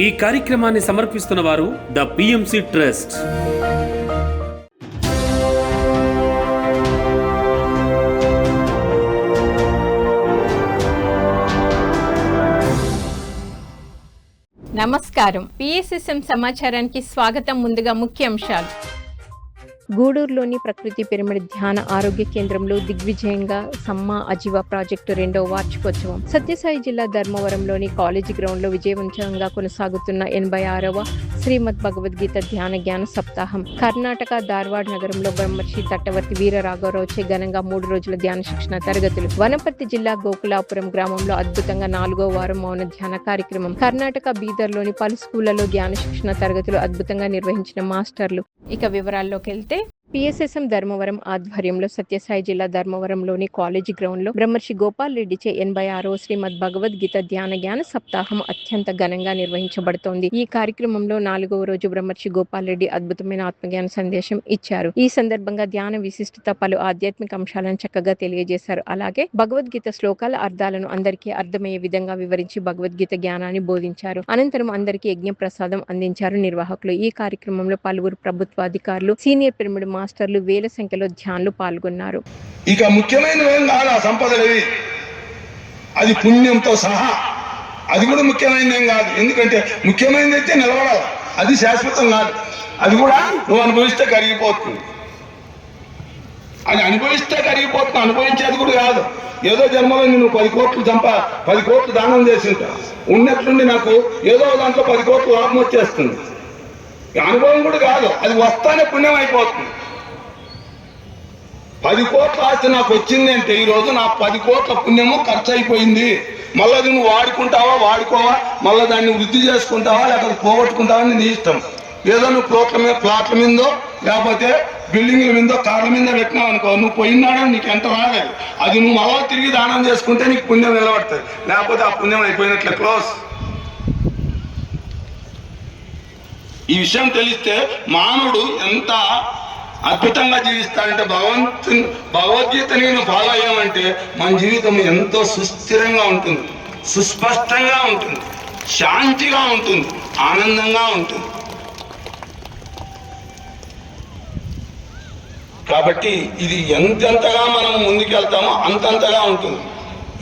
ఈ కార్యక్రమాన్ని సమర్పిస్తున్న వారు ద పిఎంసి ట్రస్ట్. నమస్కారం. పిఎస్ఎస్ఎం సమాచారానికి స్వాగతం. ముందుగా ముఖ్యాంశాలు. గూడూరులోని ప్రకృతి పిరమిడ్ ధ్యాన ఆరోగ్య కేంద్రంలో దిగ్విజయంగా సమ్మా అజీవా ప్రాజెక్టు 2వ వార్షికోత్సవం. సత్యసాయి జిల్లా ధర్మవరంలోని కాలేజీ గ్రౌండ్ లో విజయవంతంగా కొనసాగుతున్న 86వ శ్రీమద్ భగవద్గీత ధ్యాన జ్ఞాన సప్తాహం. కర్ణాటక ధార్వాడ్ నగరంలో బ్రహ్మర్షి తట్టవర్తి వీర రాఘవరావుచే ఘనంగా 3 రోజుల ధ్యాన శిక్షణ తరగతులు. వనపర్తి జిల్లా గోకులాపురం గ్రామంలో అద్భుతంగా 4వ వారం మౌన ధ్యాన కార్యక్రమం. కర్ణాటక బీదర్లోని పలు స్కూళ్లలో ధ్యాన శిక్షణ తరగతులు అద్భుతంగా నిర్వహించిన మాస్టర్లు. ఇక వివరాల్లోకి వెళ్తే, పిఎస్ఎస్ఎం ధర్మవరం ఆధ్వర్యంలో సత్యసాయి జిల్లా ధర్మవరంలోని కాలేజీ గ్రౌండ్ లో బ్రహ్మర్షి గోపాల్ రెడ్డిచే 86వ శ్రీమద్ భగవద్గీత ధ్యాన జ్ఞాన సప్తాహం అత్యంత ఘనంగా నిర్వహించబడుతోంది. ఈ కార్యక్రమంలో 4వ రోజు బ్రహ్మర్షి గోపాల్ రెడ్డి అద్భుతమైన ఆత్మజ్ఞాన సందేశం ఇచ్చారు. ఈ సందర్భంగా ధ్యాన విశిష్టత, పలు ఆధ్యాత్మిక అంశాలను చక్కగా తెలియజేశారు. అలాగే భగవద్గీత శ్లోకాల అర్థాలను అందరికీ అర్థమయ్యే విధంగా వివరించి భగవద్గీత జ్ఞానాన్ని బోధించారు. అనంతరం అందరికీ యజ్ఞ ప్రసాదం అందించారు నిర్వాహకులు. ఈ కార్యక్రమంలో పలువురు ప్రభుత్వాధికారులు, సీనియర్ పిరమిడ్ మాస్టర్లు వేల సంఖ్యలో ధ్యానులు పాల్గొన్నారు. ఇక ముఖ్యమైనవేం కాదు ఆ సంపదలవి, అది పుణ్యంతో సహా. అది కూడా ముఖ్యమైనదేం కాదు, ఎందుకంటే ముఖ్యమైనది అయితే నిలబడాలి, అది శాశ్వతం కాదు. అది కూడా నువ్వు అనుభవిస్తే కరిగిపోతుంది, అది అనుభవిస్తే కరిగిపోతుంది. అనుభవించేది కూడా కాదు. ఏదో జన్మలో నువ్వు 10 కోట్లు 10 కోట్లు దానం చేసి ఉంటావు, ఉన్నట్లుండి నాకు ఏదో దాంట్లో 10 కోట్లు లాభం వచ్చేస్తుంది. అనుభవం కూడా కాదు, అది వస్తానే పుణ్యం అయిపోతుంది. 10 కోట్ల ఆస్తి నాకు వచ్చింది అంటే ఈరోజు నా 10 కోట్ల పుణ్యము ఖర్చు అయిపోయింది. మళ్ళీ అది నువ్వు వాడుకుంటావా, వాడుకోవా, మళ్ళీ దాన్ని వృద్ధి చేసుకుంటావా, లేకపోతే పోగొట్టుకుంటావా అని నీ ఇష్టం. ఏదో నువ్వు ప్లాట్ల మీదో లేకపోతే బిల్డింగ్ల మీదో కార్ల మీద పెట్టినావు అనుకో, నువ్వు పోయినాడో నీకు ఎంత రాలేదు. అది నువ్వు మళ్ళా తిరిగి దానం చేసుకుంటే నీకు పుణ్యం నిలబడుతుంది, లేకపోతే ఆ పుణ్యం అయిపోయినట్లే, క్లోజ్. ఈ విషయం తెలిస్తే మానవుడు ఎంత అద్భుతంగా జీవిస్తాడంటే, భగవద్గీతని ఫాలో అయ్యామంటే మన జీవితం ఎంతో సుస్థిరంగా ఉంటుంది, సుస్పష్టంగా ఉంటుంది, శాంతిగా ఉంటుంది, ఆనందంగా ఉంటుంది. కాబట్టి ఇది ఎంతెంతగా మనం ముందుకెళ్తామో అంతంతగా ఉంటుంది.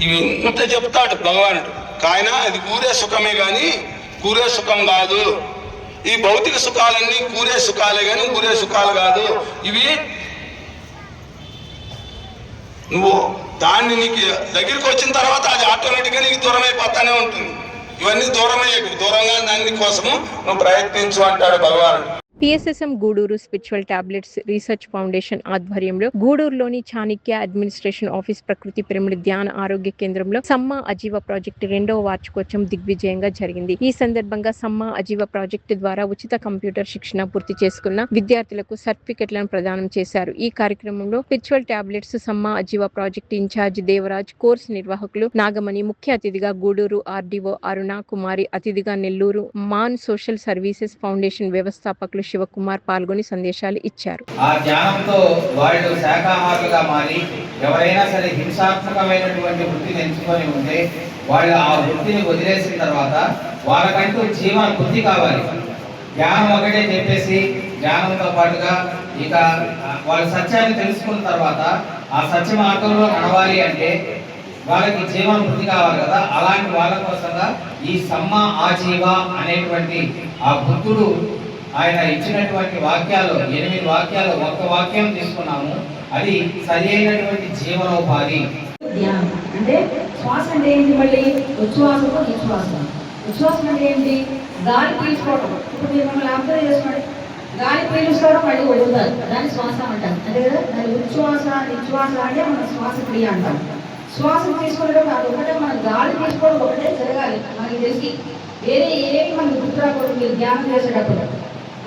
ఇవి ఇంత చెప్తాడు భగవానుడు. కాయన అది కూరే సుఖమే కానీ కూరే సుఖం కాదు. ఈ భౌతిక సుఖాలన్నీ కూరే సుఖాలే కానీ కూరే సుఖాలు కాదు. ఇవి నువ్వు దాన్ని నీకు దగ్గరికి వచ్చిన తర్వాత అది ఆటోమేటిక్గా నీకు దూరం అయిపోతానే ఉంటుంది. ఇవన్నీ దూరంగా దాని కోసము నువ్వు ప్రయత్నించు అంటాడు భగవానుడు. PSSM Gudur spiritual tablets research foundation ఆధ్వర్యంలో గూడూరులోని చాణక్య అడ్మినిస్ట్రేషన్ ఆఫీస్ ప్రకృతి పిరమిడ్ ధ్యాన ఆరోగ్య కేంద్రంలో సమ్మా అజీవ ప్రాజెక్టు 2వ వార్షికోత్సవం దిగ్విజయంగా జరిగింది. ఈ సందర్భంగా సమ్మా అజీవ ప్రాజెక్టు ద్వారా ఉచిత కంప్యూటర్ శిక్షణ పూర్తి చేసుకున్న విద్యార్థులకు సర్టిఫికెట్లను ప్రదానం చేశారు. ఈ కార్యక్రమంలో spiritual tablets Samma Ajiva project in charge Devaraj, course నిర్వాహకులు నాగమణి, ముఖ్య అతిథిగా గూడూరు ఆర్డీఓ అరుణ కుమారి, అతిథిగా Nellore Maan social services foundation వ్యవస్థాపకులు శివకుమార్ పాల్గొని సందేశాలు ఇచ్చారు. ఆ జ్ఞానంతో వాళ్ళు శాఖాహారులుగా మారి ఎవరైనా సరే హింసాత్మకమైనటువంటి వృత్తిని ఎంచుకొని ఉంటే వాళ్ళు ఆ వృత్తిని వదిలేసిన తర్వాత వాళ్ళకంటూ జీవన బుద్ధి కావాలి. జ్ఞానం ఒకటే చెప్పేసి జ్ఞానంతో పాటుగా ఇక వాళ్ళ సత్యాన్ని తెలుసుకున్న తర్వాత ఆ సత్య మార్గంలో నడవాలి అంటే వాళ్ళకి జీవన బుద్ధి కావాలి కదా. అలాంటి వాళ్ళ కోసంగా ఈ సమ్మా ఆజీవ అనేటువంటి ఆ బుద్ధుడు ఆయన ఇచ్చినటువంటి వాక్యాలు 8 వాక్యాలు, ఒక్క వాక్యం తీసుకున్నాము. అది సరి అయినటువంటి జీవనోపాధి. ధ్యానం అంటే శ్వాస అంటే ఏంటి? మళ్ళీ ఉచ్ఛ్వాసము నిశ్వాసం. ఉచ్ఛ్వాసం అంటే ఏంటి? గాలి పీల్చుకోవడం. ఇప్పుడు మీరు మమ్మల్ని అర్థం చేసుకోండి, గాలి పీల్చుకోవడం మళ్ళీ వదులుతారు, దాన్ని శ్వాస అంటారు అంతే కదా. దాని ఉచ్ఛ్వాస నిశ్వాస అంటే మన శ్వాస క్రియ అంటాం. శ్వాస తీసుకోవడం అది ఒకటే, మనం గాలి తీసుకోవడం ఒకటే జరగాలి. మనకి తెలిసి వేరే ఏమి మనకి గుర్తు రాకూడదు. మీరు ధ్యానం చేసేటప్పుడు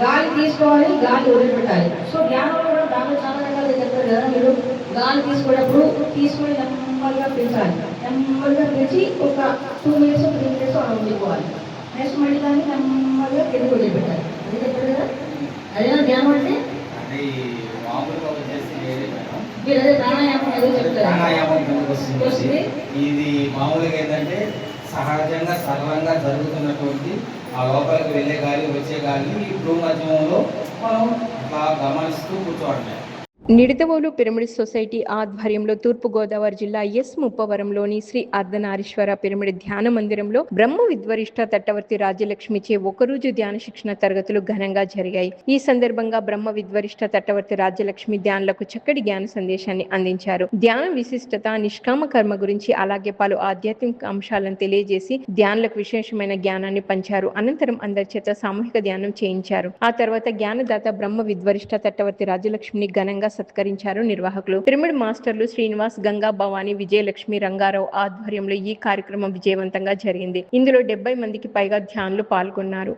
గాలి తీసుకోవాలి, గాలి వదిలిపెట్టాలి. సో ధ్యానంలో కూడా దాంట్లో చాలా రకాలుగా చెప్తారు కదా. మీరు గాలి తీసుకునేటప్పుడు తీసుకొని నెమ్మదిగా పెంచాలి. నెమ్మదిగా పెంచి ఒక 2 minutes 3 minutes అలా ఉండిపోవాలి. నెక్స్ట్ మళ్ళీ దాన్ని నెమ్మదిగా కిందకి వదిలిపెట్టాలి. అది చెప్పారు కదా, అదేనా ధ్యానం అంటే? మీరు అదే ప్రాణాయామం ఏదో చెప్తారు. ఇది మామూలుగా ఏంటంటే సహజంగా సరళంగా జరుగుతున్నటువంటి ఆ లోపలికి వెళ్ళే గాలి వచ్చే గాలి ఈ భూమధ్యంలో మనం అట్లా గమనిస్తూ కూర్చోవడమే. నిడదవోలు పిరమిడ్ సొసైటీ ఆధ్వర్యంలో తూర్పుగోదావరి జిల్లా ఎస్ ముప్పవరంలోని శ్రీ అర్ధనారీశ్వర పిరమిడ్ ధ్యాన మందిరంలో బ్రహ్మ విద్వరిష్ట తట్టవర్తి రాజ్యలక్ష్మిచే ఒకరోజు ధ్యాన శిక్షణ తరగతులు ఘనంగా జరిగాయి. ఈ సందర్భంగా బ్రహ్మ విద్వరిష్ట తట్టవర్తి రాజ్యలక్ష్మి ధ్యానులకు చక్కటి జ్ఞాన సందేశాన్ని అందించారు. ధ్యాన విశిష్టత, నిష్కామ కర్మ గురించి అలాగే పలు ఆధ్యాత్మిక అంశాలను తెలియజేసి ధ్యానులకు విశేషమైన జ్ఞానాన్ని పంచారు. అనంతరం అందరి చేత సామూహిక ధ్యానం చేయించారు. ఆ తర్వాత జ్ఞానదాత బ్రహ్మ విద్వరిష్ట తట్టవర్తి రాజ్యలక్ష్మిని ఘనంగా సత్కరించారు నిర్వాహకులు. పిరమిడ్ మాస్టర్లు శ్రీనివాస్, గంగా భవాని, విజయలక్ష్మి, రంగారావు ఆధ్వర్యంలో ఈ కార్యక్రమం విజయవంతంగా జరిగింది. ఇందులో 70 మందికి పైగా ధ్యానులు పాల్గొన్నారు.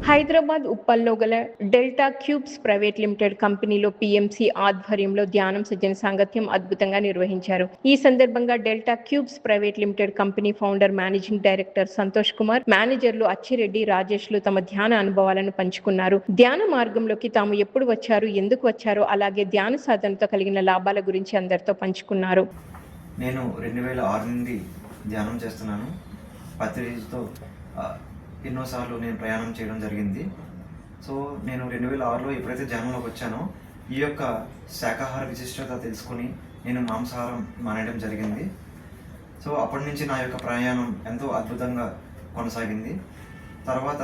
హైదరాబాద్ ఉప్పల్లో గల డెల్టా క్యూబ్స్ ప్రైవేట్ లిమిటెడ్ కంపెనీలో పిఎంసి ఆధ్వర్యంలో ధ్యానం సజ్జన సాంగత్యం అద్భుతంగా నిర్వహించారు. ఈ సందర్భంగా delta cubes private limited company founder, managing director Santosh Kumar, మేనేజర్లు అచ్చిరెడ్డి, రాజేష్లు తమ ధ్యాన అనుభవాలను పంచుకున్నారు. ధ్యాన మార్గంలోకి తాము ఎప్పుడు వచ్చారు, ఎందుకు వచ్చారో, అలాగే ధ్యాన సాధనతో కలిగిన లాభాల గురించి అందరితో పంచుకున్నారు. నేను 2006 నుండి ధ్యానం చేస్తున్నాను. పత్రికతో ఎన్నోసార్లు నేను ప్రయాణం చేయడం జరిగింది. సో నేను 2006లో ఎప్పుడైతే ధ్యానంలోకి వచ్చానో ఈ యొక్క శాకాహార విశిష్టత తెలుసుకొని నేను మాంసాహారం మానేయడం జరిగింది. సో అప్పటి నుంచి నా యొక్క ప్రయాణం ఎంతో అద్భుతంగా కొనసాగింది. తర్వాత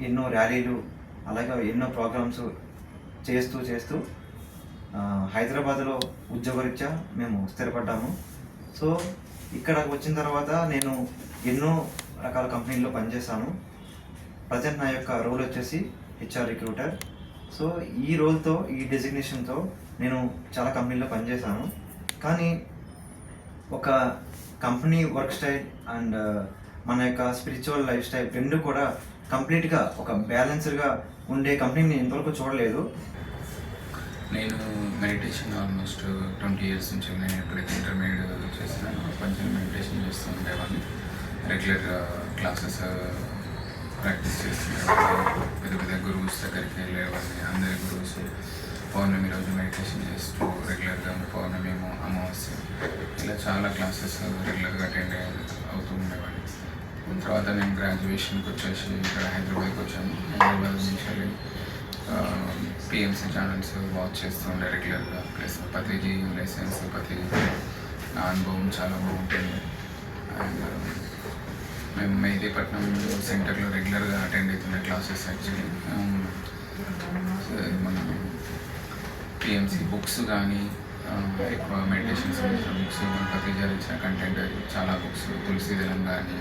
ఎన్నో ర్యాలీలు అలాగే ఎన్నో ప్రోగ్రామ్స్ చేస్తూ హైదరాబాద్లో ఉద్యోగరీత్యా మేము స్థిరపడ్డాము. సో ఇక్కడ వచ్చిన తర్వాత నేను ఎన్నో రకాల కంపెనీల్లో పనిచేశాను. ప్రజెంట్ నా యొక్క రోల్ వచ్చేసి హెచ్ఆర్ రిక్రూటర్. సో ఈ రోల్తో, ఈ డెసిగ్నేషన్తో నేను చాలా కంపెనీల్లో పనిచేశాను. కానీ ఒక కంపెనీ వర్క్ స్టైల్ అండ్ మన యొక్క స్పిరిచువల్ లైఫ్ స్టైల్ రెండు కూడా కంప్లీట్గా ఒక బ్యాలెన్స్డ్గా ఉండే కంపెనీని ఇంతవరకు చూడలేదు. నేను మెడిటేషన్ ఆల్మోస్ట్ 20 years నుంచి నేను ఎప్పుడైతే ఇంటర్మీడియట్ చేసినాను కొంచెం మెడిటేషన్ చేస్తూ ఉండేవాడిని. రెగ్యులర్గా క్లాసెస్ ప్రాక్టీస్ చేస్తుండేవాడిని. పెద్ద గురువుస్ దగ్గరికి వెళ్ళేవాడిని. అందరి గురువుస్ పౌర్ణమి రోజు మెడిటేషన్ చేస్తూ రెగ్యులర్గా పౌర్ణమి, అమావాస్య ఇలా చాలా క్లాసెస్ రెగ్యులర్గా అటెండ్ అవుతూ ఉండేవాడిని. తర్వాత నేను గ్రాడ్యుయేషన్కి వచ్చేసి ఇక్కడ హైదరాబాద్కి వచ్చాను. హైదరాబాద్ నుంచి పిఎంసీ ఛానల్స్ వాచ్ చేస్తూ ఉండే రెగ్యులర్గా. ప్లస్ పత్రిజీ లైసెన్స్, పత్రిజీ నా అనుభవం చాలా బాగుంటుంది. అండ్ మేము మెహదీపట్నం సెంటర్లో రెగ్యులర్గా అటెండ్ అవుతున్న క్లాసెస్. యాక్చువల్లీ మనం పిఎంసీ బుక్స్ కానీ ఎక్కువ మెడిటేషన్ సంబంధించిన బుక్స్, పత్రిజీ ఇచ్చిన కంటెంట్ చాలా బుక్స్, తులసీదళం కానీ,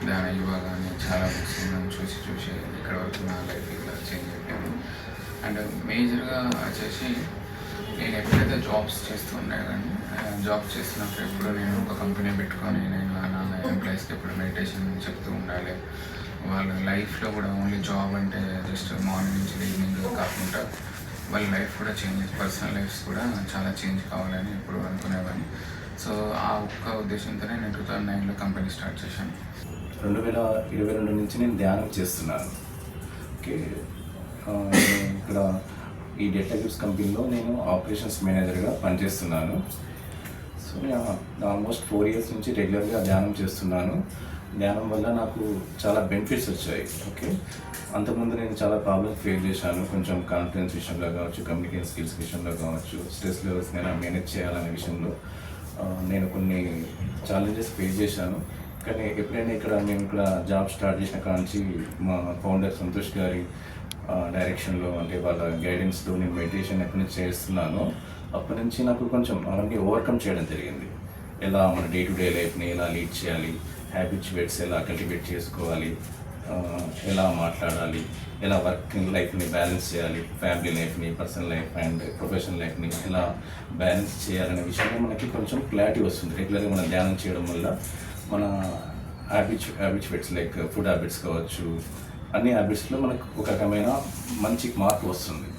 ధ్యాన యువ కానీ చాలా బుక్స్ మనం చూసి ఇక్కడ వరకు నా లైఫ్ ఇలా చేంజ్ అయిపోయాను. అండ్ మేజర్గా వచ్చేసి నేను ఎప్పుడైతే జాబ్స్ చేస్తుండే కానీ జాబ్ చేస్తున్నప్పుడు ఎప్పుడు నేను ఒక కంపెనీ పెట్టుకొని నేను నా ఎంప్లాయీస్కి ఎప్పుడు మెడిటేషన్ చెప్తూ ఉండాలి. వాళ్ళ లైఫ్లో కూడా ఓన్లీ జాబ్ అంటే జస్ట్ మార్నింగ్ నుంచి ఈవినింగ్ కాకుండా వాళ్ళ లైఫ్ కూడా చేంజ్, పర్సనల్ లైఫ్స్ కూడా చాలా చేంజ్ కావాలని ఎప్పుడు అనుకునేవాడిని. సో ఆ ఒక్క ఉద్దేశంతోనే నేను 2009లో కంపెనీ స్టార్ట్ చేశాను. 2022 నుంచి నేను ధ్యానం చేస్తున్నాను. ఓకే, ఇక్కడ ఈ డెల్టా క్యూబ్స్ కంపెనీలో నేను ఆపరేషన్స్ మేనేజర్గా పనిచేస్తున్నాను. సో నేను ఆల్మోస్ట్ 4 years నుంచి రెగ్యులర్గా ధ్యానం చేస్తున్నాను. ధ్యానం వల్ల నాకు చాలా బెనిఫిట్స్ వచ్చాయి. ఓకే, అంతకుముందు నేను చాలా ప్రాబ్లమ్స్ ఫేస్ చేశాను. కొంచెం కాన్ఫిడెన్స్ విషయంలో కావచ్చు, కమ్యూనికేషన్ స్కిల్స్ విషయంలో కావచ్చు, స్ట్రెస్ లెవెల్స్ నేను మేనేజ్ చేయాలనే విషయంలో నేను కొన్ని ఛాలెంజెస్ ఫేస్ చేశాను. కానీ ఎప్పుడైనా నేను ఇక్కడ జాబ్ స్టార్ట్ చేసిన కాంచి మా ఫౌండర్ సంతోష్ గారి డైరెక్షన్లో, అంటే వాళ్ళ గైడెన్స్లో నేను మెడిటేషన్ ఎప్పటి నుంచి చేస్తున్నానో అప్పటి నుంచి నాకు కొంచెం అవన్నీ ఓవర్కమ్ చేయడం జరిగింది. ఎలా మన డే టు డే లైఫ్ని ఎలా లీడ్ చేయాలి, హ్యాబిట్స్ ఎలా కల్టివేట్ చేసుకోవాలి, ఎలా మాట్లాడాలి, ఎలా వర్క్ లైఫ్ని బ్యాలెన్స్ చేయాలి, ఫ్యామిలీ లైఫ్ని, పర్సనల్ లైఫ్ అండ్ ప్రొఫెషనల్ లైఫ్ని ఎలా బ్యాలెన్స్ చేయాలనే విషయంలో మనకి కొంచెం క్లారిటీ వస్తుంది. రెగ్యులర్గా మనం ధ్యానం చేయడం వల్ల మన హ్యాబిట్స్ లైక్ ఫుడ్ హ్యాబిట్స్ కావచ్చు, అన్ని హ్యాబిట్స్లో మనకు ఒక రకమైన మంచి మార్పు వస్తుంది.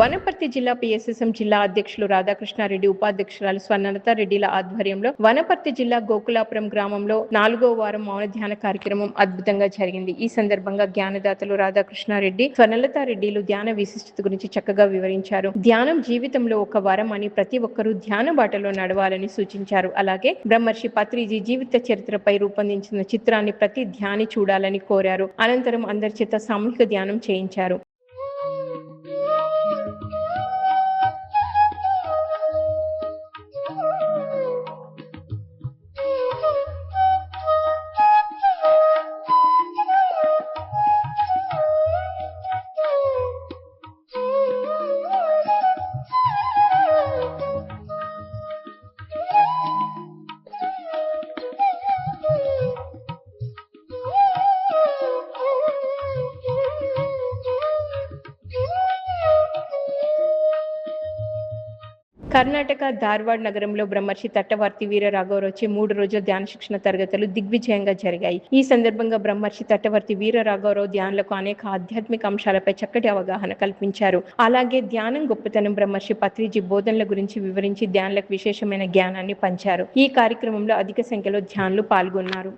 వనపర్తి జిల్లా పిఎస్ఎస్ఎం జిల్లా అధ్యక్షులు రాధాకృష్ణారెడ్డి, ఉపాధ్యక్షురాలు స్వర్ణలతారెడ్డిల ఆధ్వర్యంలో వనపర్తి జిల్లా గోకులాపురం గ్రామంలో 4వ వారం మౌన ధ్యాన కార్యక్రమం అద్భుతంగా జరిగింది. ఈ సందర్భంగా జ్ఞానదాతలు రాధాకృష్ణారెడ్డి, స్వర్ణలతారెడ్డిలు ధ్యాన విశిష్టత గురించి చక్కగా వివరించారు. ధ్యానం జీవితంలో ఒక వరం అని, ప్రతి ఒక్కరూ ధ్యాన బాటలో నడవాలని సూచించారు. అలాగే బ్రహ్మర్షి పత్రిజీ జీవిత చరిత్రపై రూపొందించిన చిత్రాన్ని ప్రతి ధ్యాని చూడాలని కోరారు. అనంతరం అందరి చేత సామూహిక ధ్యానం చేయించారు. కర్ణాటక ధార్వాడ్ నగరంలో బ్రహ్మర్షి తట్టవర్తి వీర రాఘవరావుచే 3 రోజుల ధ్యాన శిక్షణ తరగతులు దిగ్విజయంగా జరిగాయి. ఈ సందర్భంగా బ్రహ్మర్షి తట్టవర్తి వీర రాఘవరావు ధ్యానులకు అనేక ఆధ్యాత్మిక అంశాలపై చక్కటి అవగాహన కల్పించారు. అలాగే ధ్యానం గొప్పతనం, బ్రహ్మర్షి పత్రిజీ బోధనల గురించి వివరించి ధ్యానులకు విశేషమైన జ్ఞానాన్ని పంచారు. ఈ కార్యక్రమంలో అధిక సంఖ్యలో ధ్యానులు పాల్గొన్నారు.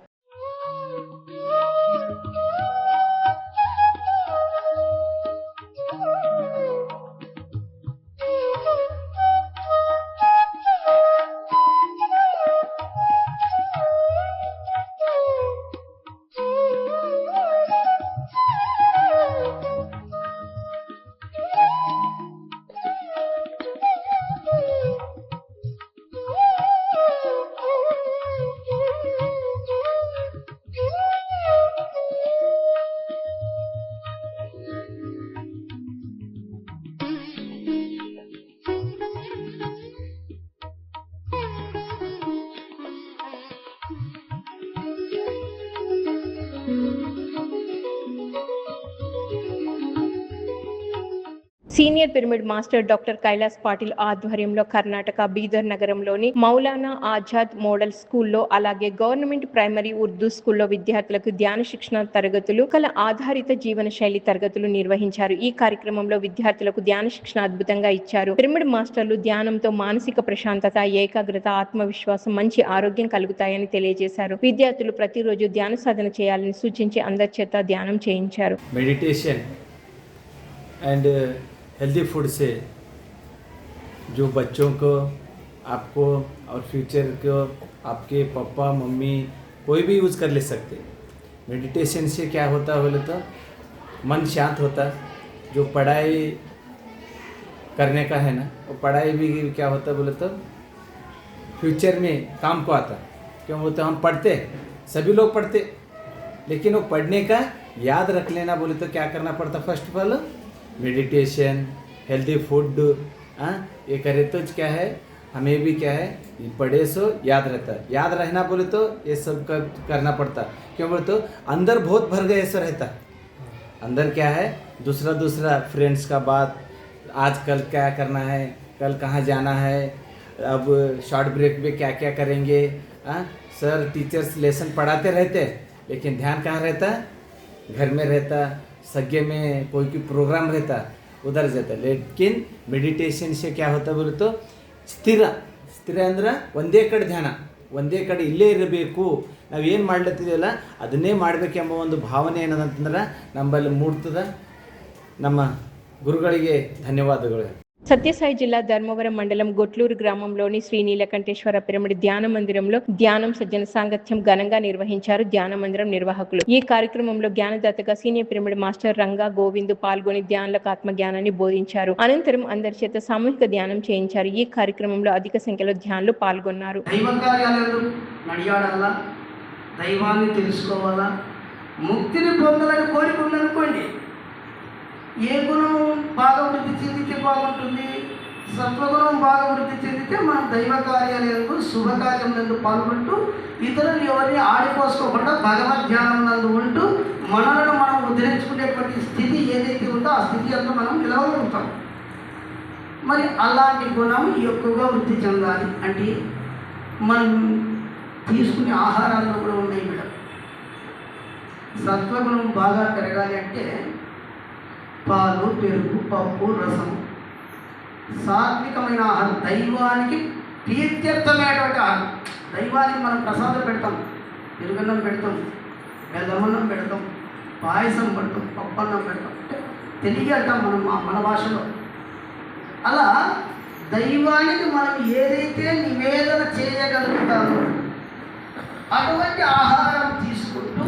Senior pyramid master doctor Kailas Patil ఆధ్వర్యంలో కర్ణాటక బీదర్ నగరంలోని మౌలానా ఆజాద్ మోడల్ స్కూల్లో, అలాగే గవర్నమెంట్ ప్రైమరీ ఉర్దూ స్కూల్లో విద్యార్థులకు ధ్యాన శిక్షణ తరగతులు, కళ ఆధారిత జీవన శైలి తరగతులు నిర్వహించారు. ఈ కార్యక్రమంలో విద్యార్థులకు ధ్యాన శిక్షణ అద్భుతంగా ఇచ్చారు. పిరమిడ్ మాస్టర్లు ధ్యానంతో మానసిక ప్రశాంతత, ఏకాగ్రత, ఆత్మవిశ్వాసం, మంచి ఆరోగ్యం కలుగుతాయని తెలియజేశారు. విద్యార్థులు ప్రతిరోజు ధ్యాన సాధన చేయాలని సూచించి అందరి చేత ధ్యానం చేయించారు. मेडिटेशन एंड हेल्दी फूड से जो बच्चों को, आपको और फ्यूचर को आपके पापा मम्मी कोई भी यूज़ कर ले सकते. मेडिटेशन से क्या होता है बोले तो मन शांत होता. जो पढ़ाई करने का है ना, वो पढ़ाई भी क्या होता है बोले तो फ्यूचर में काम को आता. क्यों बोलते हम पढ़ते, सभी लोग पढ़ते, लेकिन वो पढ़ने का याद रख लेना बोले तो क्या करना पड़ता. First of all meditation, healthy food, ये करे तो क्या है, हमें भी क्या है पढ़े सो याद रहता है. याद रहना बोले तो ये सब करना पड़ता. क्यों बोले तो अंदर बहुत भर गए ऐसा रहता. अंदर क्या है दूसरा फ्रेंड्स का बात, आज कल क्या करना है, कल कहाँ जाना है, अब शॉर्ट ब्रेक में क्या क्या करेंगे. सर टीचर्स लेसन पढ़ाते रहते, लेकिन ध्यान कहाँ रहता, घर में रहता, सगे में कोई प्रोग्राम रहता, उधर जाता. लेकिन मेडिटेशन से क्या होता बोले तो ಸ್ಥಿರ ಅಂದ್ರೆ ಒಂದೇ ಕಡೆ ಧ್ಯಾನ, ಒಂದೇ ಕಡೆ ಇಲ್ಲೇ ಇರಬೇಕು. ನಾವು ಏನು ಮಾಡ್ಲತ್ತಿದ್ದೀವಲ್ಲ ಅದನ್ನೇ ಮಾಡಬೇಕೆಂಬ ಒಂದು ಭಾವನೆ ಏನದಂತಂದ್ರೆ ನಮ್ಮಲ್ಲಿ ಮೂಡ್ತದೆ. ನಮ್ಮ ಗುರುಗಳಿಗೆ ಧನ್ಯವಾದಗಳು. సత్యసాయి జిల్లా ధర్మవరం మండలం గొట్లూరు గ్రామంలోని శ్రీ నీలకంఠేశ్వర పిరమిడ్ ధ్యాన మందిరంలో ధ్యానం సజ్జన సాంగత్యం ఘనంగా నిర్వహించారు ధ్యాన మందిరం నిర్వాహకులు. ఈ కార్యక్రమంలో జ్ఞానదాతగా senior pyramid master Ranga Govind పాల్గొని ధ్యానులకు ఆత్మజ్ఞానాన్ని బోధించారు. అనంతరం అందరి చేత సామూహిక ధ్యానం చేయించారు. ఈ కార్యక్రమంలో అధిక సంఖ్యలో ధ్యానులు పాల్గొన్నారు. దైవాన్ని తెలుసుకోవాలా, ముక్తిని పొందాలని కోరిక ఉందనుకోండి, ఏ గుణం బాగా వృద్ధి చెందితే బాగుంటుంది, సత్వగుణం బాగా వృద్ధి చెందితే మనం దైవ కార్యాలయంలో శుభకార్యములందు పాల్గొంటూ ఇతరులు ఎవరిని ఆడిపోసుకోకుండా భగవద్ ధ్యానం నందు ఉంటూ మనలను మనం ఉద్ధరించుకునేటువంటి స్థితి ఏదైతే ఉందో ఆ స్థితి అంతా మనం నిలవగలుగుతాం. మరి అలాంటి గుణం ఎక్కువగా వృద్ధి చెందాలి అంటే మనం తీసుకునే ఆహారాల్లో కూడా ఉన్నాయి మేడం. సత్వగుణం బాగా పెరగాలి అంటే పాలు, పెరుగు, పప్పు, రసం, సాత్వికమైన ఆహారం, దైవానికి ప్రీత్యర్థమైనటువంటి ఆహారం. దైవానికి మనం ప్రసాదం పెడతాం, పెరుగన్నం పెడతాం, బెల్లమన్నం పెడతాం, పాయసం పెడతాం, పప్పన్నం పెడతాం, తెలియటాం మనం మన భాషలో. అలా దైవానికి మనం ఏదైతే నివేదన చేయగలుగుతామో అటువంటి ఆహారం తీసుకుంటూ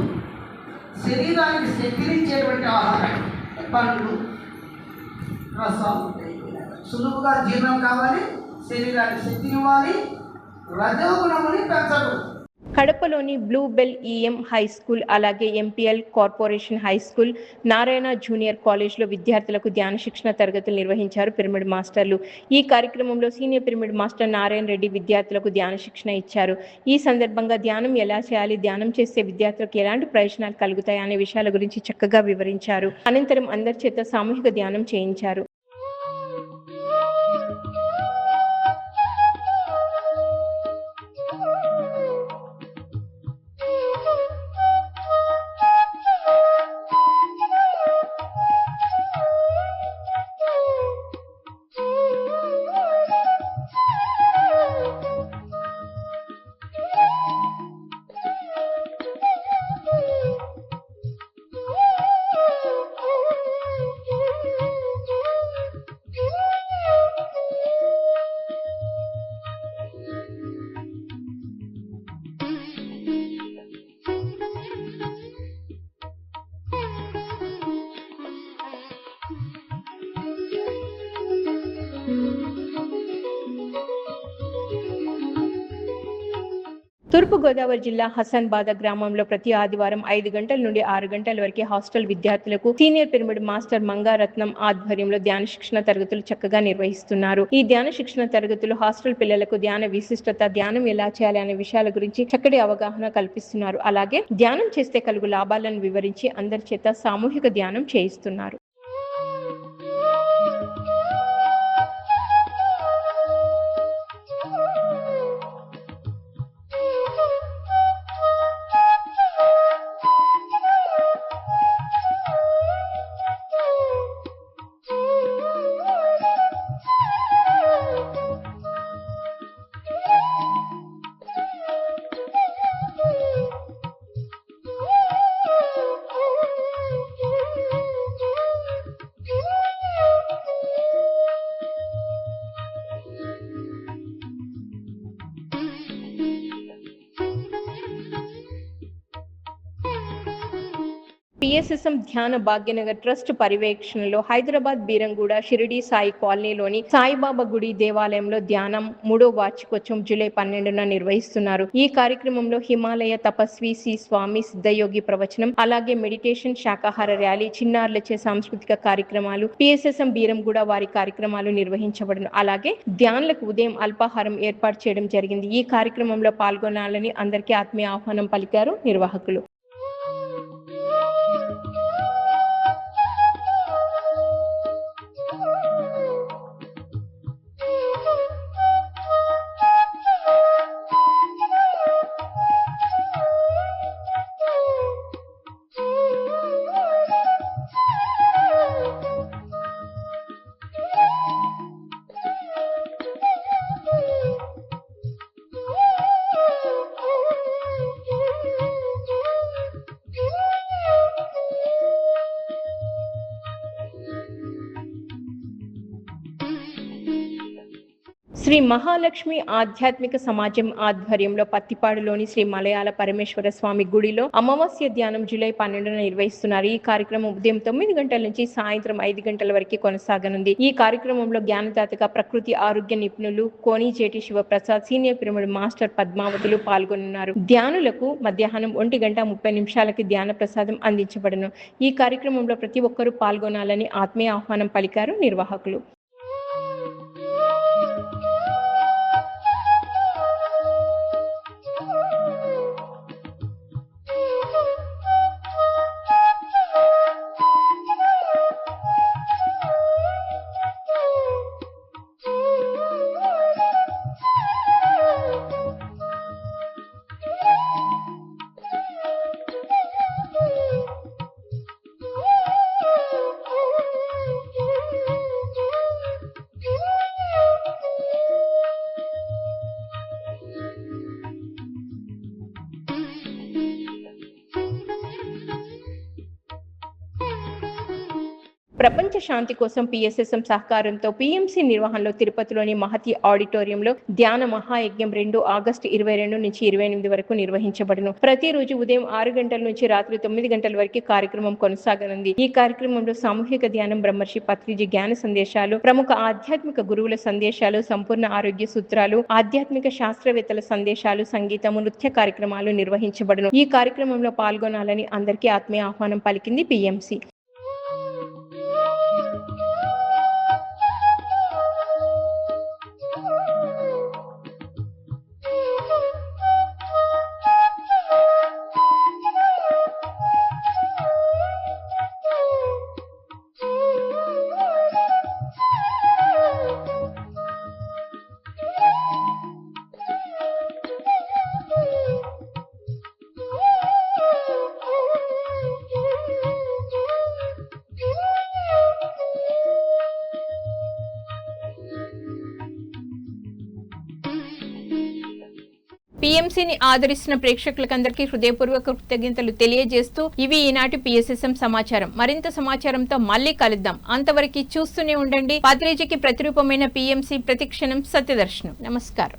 శరీరానికి శక్తినిచ్చేటువంటి ఆహారం, పండ్లు, రసాలు, సులువుగా జీర్ణం కావాలి, శరీరానికి శక్తినివ్వాలి, రజోగుణముని పెంచకూడదు. కడపలోని blue bell EM high school, అలాగే MPL corporation high school, Narayana junior కాలేజ్లో విద్యార్థులకు ధ్యాన శిక్షణ తరగతులు నిర్వహించారు పిరమిడ్ మాస్టర్లు. ఈ కార్యక్రమంలో senior pyramid master Narayana Reddy విద్యార్థులకు ధ్యాన శిక్షణ ఇచ్చారు. ఈ సందర్భంగా ధ్యానం ఎలా చేయాలి, ధ్యానం చేస్తే విద్యార్థులకు ఎలాంటి ప్రయోజనాలు కలుగుతాయి అనే విషయాల గురించి చక్కగా వివరించారు. అనంతరం అందరి చేత సామూహిక ధ్యానం చేయించారు. తూర్పుగోదావరి జిల్లా హసన్బాద గ్రామంలో ప్రతి ఆదివారం 5 గంటల నుండి 6 గంటల వరకు హాస్టల్ విద్యార్థులకు సీనియర్ పిరమిడ్ మాస్టర్ మంగారత్నం ఆధ్వర్యంలో ధ్యాన శిక్షణ తరగతులు చక్కగా నిర్వహిస్తున్నారు. ఈ ధ్యాన శిక్షణ తరగతులు హాస్టల్ పిల్లలకు ధ్యాన విశిష్టత, ధ్యానం ఎలా చేయాలి అనే విషయాల గురించి చక్కటి అవగాహన కల్పిస్తున్నారు. అలాగే ధ్యానం చేస్తే కలుగు లాభాలను వివరించి అందరి చేత సామూహిక ధ్యానం చేయిస్తున్నారు. పిఎస్ఎస్ఎం ధ్యాన భాగ్యనగర్ ట్రస్ట్ పర్యవేక్షణలో హైదరాబాద్ బీరంగూడ షిరిడి సాయి కాలనీలోని సాయిబాబా గుడి దేవాలయంలో ధ్యానం 3వ వార్షికోత్సవం జూలై 12న నిర్వహిస్తున్నారు. ఈ కార్యక్రమంలో హిమాలయ తపస్వి శ్రీ స్వామి సిద్ధయోగి ప్రవచనం, అలాగే మెడిటేషన్, శాకాహార ర్యాలీ, చిన్నారులచే సాంస్కృతిక కార్యక్రమాలు, పిఎస్ఎస్ఎం బీరంగూడ వారి కార్యక్రమాలు నిర్వహించబడును. అలాగే ధ్యానులకు ఉదయం అల్పాహారం ఏర్పాటు చేయడం జరిగింది. ఈ కార్యక్రమంలో పాల్గొనాలని అందరికీ ఆత్మీయ ఆహ్వానం పలికారు నిర్వాహకులు. శ్రీ మహాలక్ష్మి ఆధ్యాత్మిక సమాజం ఆధ్వర్యంలో పత్తిపాడులోని శ్రీ మలయాళ పరమేశ్వర స్వామి గుడిలో అమావాస్య ధ్యానం జూలై 12న నిర్వహిస్తున్నారు. ఈ కార్యక్రమం ఉదయం 9 గంటల నుంచి సాయంత్రం 5 గంటల వరకు కొనసాగనుంది. ఈ కార్యక్రమంలో జ్ఞానదాతగా ప్రకృతి ఆరోగ్య నిపుణులు కోనిజేటి శివప్రసాద్, సీనియర్ పిరమిడ్ మాస్టర్ పద్మావతులు పాల్గొనున్నారు. ధ్యానులకు మధ్యాహ్నం 1:30 ధ్యాన ప్రసాదం అందించబడును. ఈ కార్యక్రమంలో ప్రతి ఒక్కరూ పాల్గొనాలని ఆత్మీయ ఆహ్వానం పలికారు నిర్వాహకులు. ప్రపంచ శాంతి కోసం పిఎస్ఎస్ఎం సహకారంతో పిఎంసి నిర్వహణలో తిరుపతిలోని మహతి ఆడిటోరియంలో ధ్యాన మహాయజ్ఞం 2 ఆగస్టు 22 నుంచి 28 వరకు నిర్వహించబడును. ప్రతిరోజు ఉదయం 6 గంటల నుంచి రాత్రి 9 గంటల వరకు కార్యక్రమం కొనసాగనుంది. ఈ కార్యక్రమంలో సామూహిక ధ్యానం, బ్రహ్మర్షి పత్రిజీ జ్ఞాన సందేశాలు, ప్రముఖ ఆధ్యాత్మిక గురువుల సందేశాలు, సంపూర్ణ ఆరోగ్య సూత్రాలు, ఆధ్యాత్మిక శాస్త్రవేత్తల సందేశాలు, సంగీతము, నృత్య కార్యక్రమాలు నిర్వహించబడును. ఈ కార్యక్రమంలో పాల్గొనాలని అందరికీ ఆత్మీయ ఆహ్వానం పలికింది పిఎంసి. పిఎంసిని ఆదరిస్తున్న ప్రేక్షకులకందరికీ హృదయపూర్వక కృతజ్ఞతలు తెలియజేస్తూ ఇవి ఈనాటి పిఎస్ఎస్ఎం సమాచారం. మరింత సమాచారంతో మళ్ళీ కలుద్దాం. అంతవరకు చూస్తూనే ఉండండి. పత్రిజీకి ప్రతిరూపమైన పిఎంసి, ప్రతిక్షణం సత్యదర్శనం. నమస్కారం.